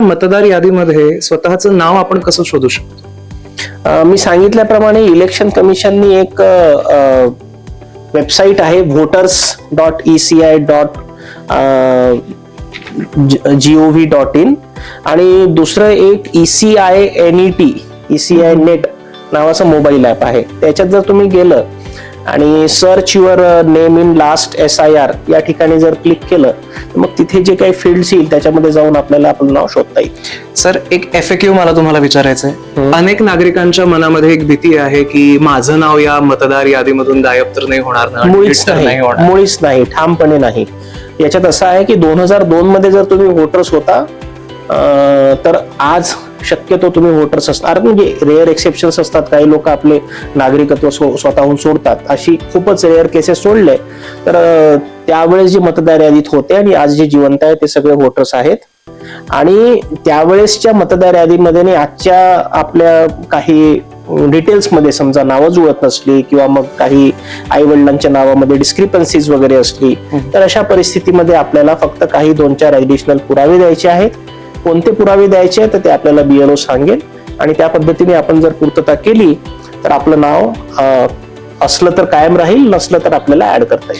मतदार यादीमध्ये स्वतःचं नाव आपण कसं शोधू शकतो? मी सांगितल्याप्रमाणे इलेक्शन कमिशननी एक वेबसाईट आहे voters.eci.gov.in आणि दुसरं एक ECI नेट नावाचं मोबाईल ऍप आहे. त्याच्यात जर तुम्ही गेलं आणि search your name in last SIR या ठिकाणी जर क्लिक केलं तर मग तिथे जे काही फील्ड्स येईल त्याच्यामध्ये जाऊन आपल्याला आपलं नाव शोधता येईल. सर, एक FAQ मला तुम्हाला विचारायचं आहे. अनेक नागरिकांच्या मनामध्ये एक भीती आहे की माझं नाव या मतदार यादीमधून गायब तर नाही होणार ना? मुळीच नाही, ठामपणे नाही. याच्यात असं आहे की 2002 मध्ये जर तुम्ही वोटर्स होता तर आज शक्यतो तुम्ही वोटर्स असणार. म्हणजे रेअर एक्सेप्शन्स असतात, काही लोक आपले नागरिकत्व स्वतःहून सोडतात, अशी खूपच रेअर केसेस सोडले तर त्यावेळेस जे मतदार यादीत होते आणि आज जे जिवंत आहे ते सगळे वोटर्स आहेत. आणि त्यावेळेसच्या मतदार यादीमध्ये आणि आजच्या आपल्या काही डिटेल्स मध्ये समजा नावं जुळत नसली किंवा मग काही आई वडिलांच्या नावामध्ये डिस्क्रिपन्सीज वगैरे असली तर अशा परिस्थितीमध्ये आपल्याला फक्त काही 2-4 ऍडिशनल पुरावे द्यायचे आहेत. कोणते पुरावे द्यायचे तर ते आपल्याला BLO सांगेल आणि त्या पद्धतीने आपण जर पूर्तता केली तर आपलं नाव असलं तर कायम राहील, नसलं तर आपल्याला ऍड करता येईल.